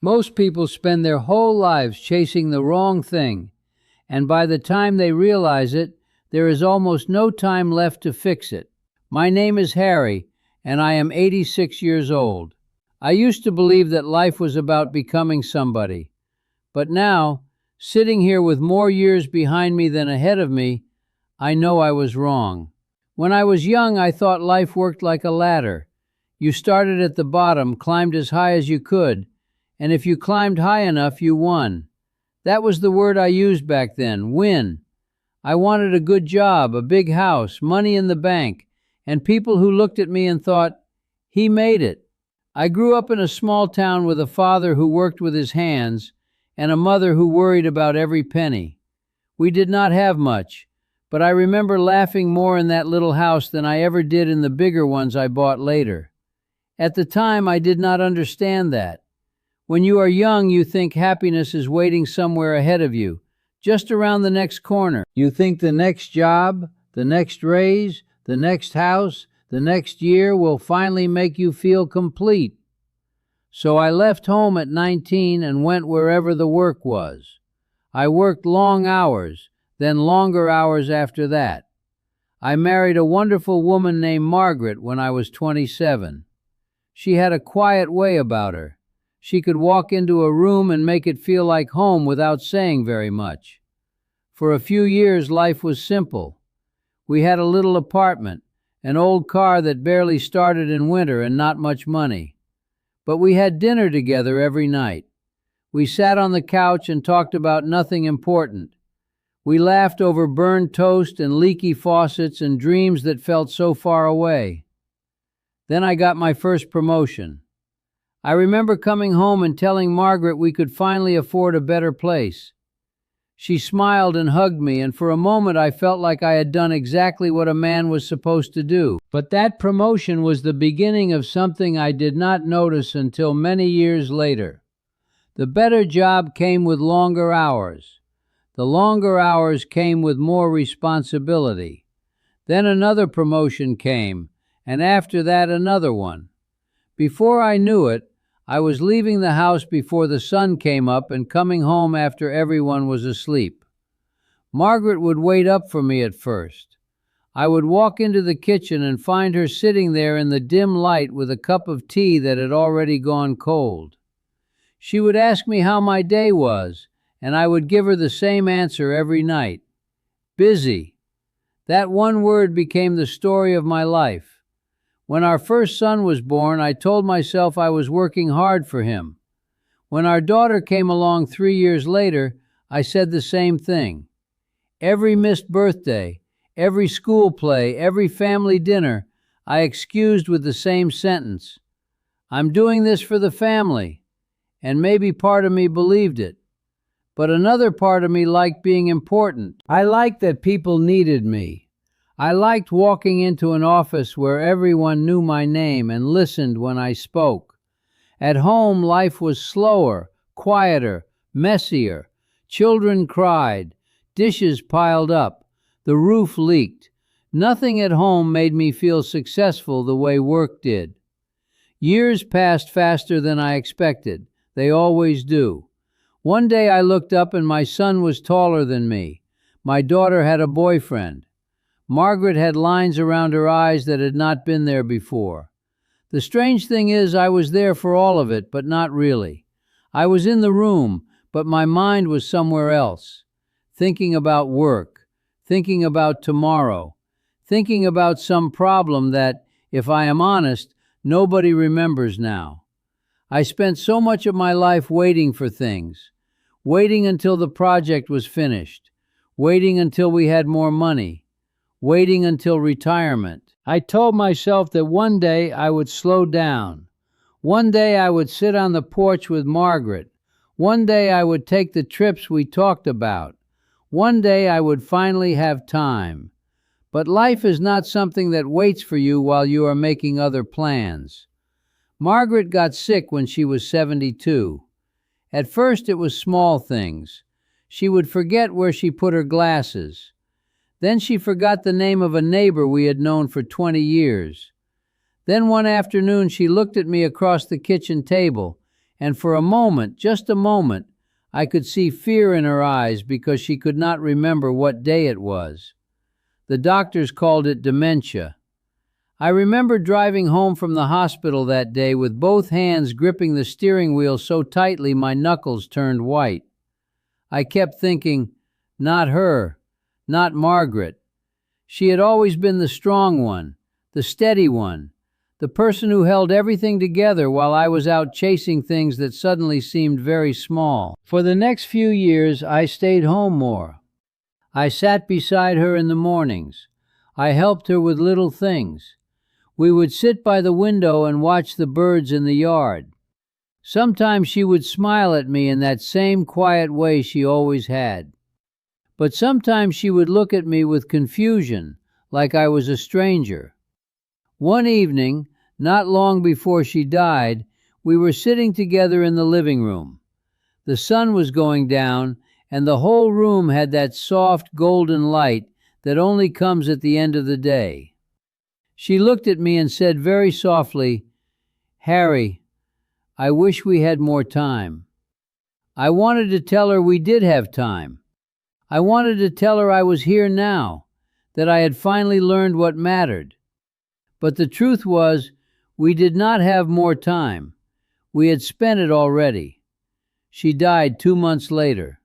Most people spend their whole lives chasing the wrong thing, and by the time they realize it, there is almost no time left to fix it. My name is Harry, and I am 86 years old. I used to believe that life was about becoming somebody, but now, sitting here with more years behind me than ahead of me, I know I was wrong. When I was young, I thought life worked like a ladder. You started at the bottom, climbed as high as you could, and if you climbed high enough, you won. That was the word I used back then, win. I wanted a good job, a big house, money in the bank, and people who looked at me and thought, he made it. I grew up in a small town with a father who worked with his hands and a mother who worried about every penny. We did not have much, but I remember laughing more in that little house than I ever did in the bigger ones I bought later. At the time, I did not understand that. When you are young, you think happiness is waiting somewhere ahead of you, just around the next corner. You think the next job, the next raise, the next house, the next year will finally make you feel complete. So I left home at 19 and went wherever the work was. I worked long hours, then longer hours after that. I married a wonderful woman named Margaret when I was 27. She had a quiet way about her. She could walk into a room and make it feel like home without saying very much. For a few years, life was simple. We had a little apartment, an old car that barely started in winter, and not much money. But we had dinner together every night. We sat on the couch and talked about nothing important. We laughed over burned toast and leaky faucets and dreams that felt so far away. Then I got my first promotion. I remember coming home and telling Margaret we could finally afford a better place. She smiled and hugged me, and for a moment I felt like I had done exactly what a man was supposed to do. But that promotion was the beginning of something I did not notice until many years later. The better job came with longer hours. The longer hours came with more responsibility. Then another promotion came, and after that another one. Before I knew it, I was leaving the house before the sun came up and coming home after everyone was asleep. Margaret would wait up for me at first. I would walk into the kitchen and find her sitting there in the dim light with a cup of tea that had already gone cold. She would ask me how my day was, and I would give her the same answer every night. Busy. That one word became the story of my life. When our first son was born, I told myself I was working hard for him. When our daughter came along 3 years later, I said the same thing. Every missed birthday, every school play, every family dinner, I excused with the same sentence. I'm doing this for the family. And maybe part of me believed it. But another part of me liked being important. I liked that people needed me. I liked walking into an office where everyone knew my name and listened when I spoke. At home, life was slower, quieter, messier. Children cried, dishes piled up, the roof leaked. Nothing at home made me feel successful the way work did. Years passed faster than I expected. They always do. One day I looked up and my son was taller than me. My daughter had a boyfriend. Margaret had lines around her eyes that had not been there before. The strange thing is, I was there for all of it, but not really. I was in the room, but my mind was somewhere else, thinking about work, thinking about tomorrow, thinking about some problem that, if I am honest, nobody remembers now. I spent so much of my life waiting for things, waiting until the project was finished, waiting until we had more money, waiting until retirement. I told myself that one day I would slow down. One day I would sit on the porch with Margaret. One day I would take the trips we talked about. One day I would finally have time. But life is not something that waits for you while you are making other plans. Margaret got sick when she was 72. At first it was small things. She would forget where she put her glasses. Then she forgot the name of a neighbor we had known for 20 years. Then one afternoon she looked at me across the kitchen table, and for a moment, just a moment, I could see fear in her eyes because she could not remember what day it was. The doctors called it dementia. I remember driving home from the hospital that day with both hands gripping the steering wheel so tightly my knuckles turned white. I kept thinking, not her, not Margaret. She had always been the strong one, the steady one, the person who held everything together while I was out chasing things that suddenly seemed very small. For the next few years, I stayed home more. I sat beside her in the mornings. I helped her with little things. We would sit by the window and watch the birds in the yard. Sometimes she would smile at me in that same quiet way she always had. But sometimes she would look at me with confusion, like I was a stranger. One evening, not long before she died, we were sitting together in the living room. The sun was going down, and the whole room had that soft golden light that only comes at the end of the day. She looked at me and said very softly, "Harry, I wish we had more time." I wanted to tell her we did have time. I wanted to tell her I was here now, that I had finally learned what mattered. But the truth was, we did not have more time. We had spent it already. She died 2 months later.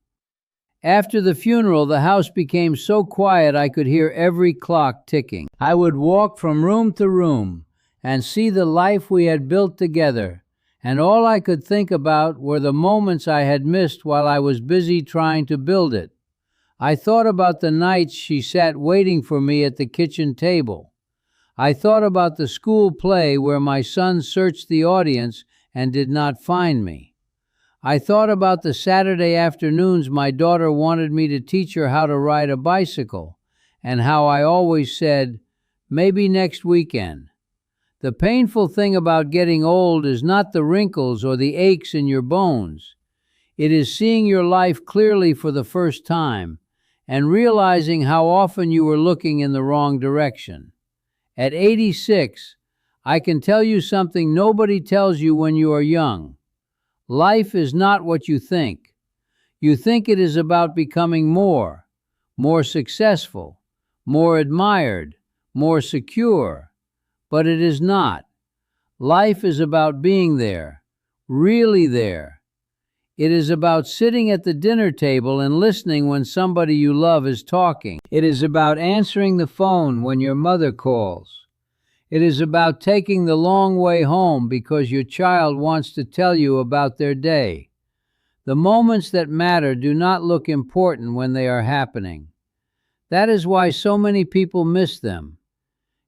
After the funeral, the house became so quiet I could hear every clock ticking. I would walk from room to room and see the life we had built together, and all I could think about were the moments I had missed while I was busy trying to build it. I thought about the nights she sat waiting for me at the kitchen table. I thought about the school play where my son searched the audience and did not find me. I thought about the Saturday afternoons my daughter wanted me to teach her how to ride a bicycle, and how I always said, "Maybe next weekend." The painful thing about getting old is not the wrinkles or the aches in your bones. It is seeing your life clearly for the first time, and realizing how often you were looking in the wrong direction. At 86, I can tell you something nobody tells you when you are young. Life is not what you think. You think it is about becoming more successful, more admired, more secure, but it is not. Life is about being there, really there. It is about sitting at the dinner table and listening when somebody you love is talking. It is about answering the phone when your mother calls. It is about taking the long way home because your child wants to tell you about their day. The moments that matter do not look important when they are happening. That is why so many people miss them.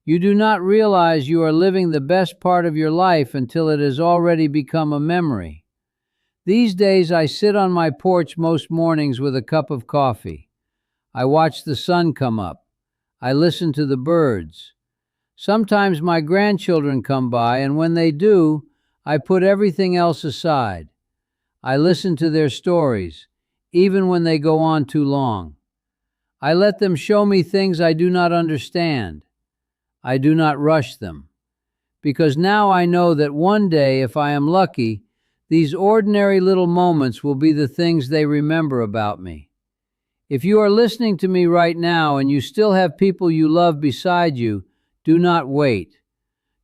You do not realize you are living the best part of your life until it has already become a memory. These days I sit on my porch most mornings with a cup of coffee. I watch the sun come up. I listen to the birds. Sometimes my grandchildren come by, and when they do, I put everything else aside. I listen to their stories, even when they go on too long. I let them show me things I do not understand. I do not rush them, because now I know that one day, if I am lucky, these ordinary little moments will be the things they remember about me. If you are listening to me right now and you still have people you love beside you, do not wait.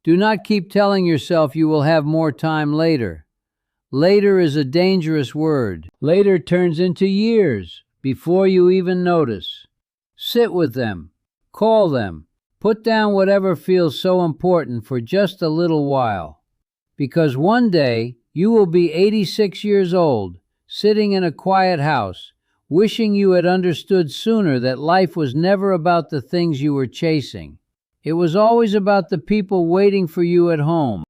Do not keep telling yourself you will have more time later. Later is a dangerous word. Later turns into years before you even notice. Sit with them. Call them. Put down whatever feels so important for just a little while. Because one day you will be 86 years old, sitting in a quiet house, wishing you had understood sooner that life was never about the things you were chasing. It was always about the people waiting for you at home.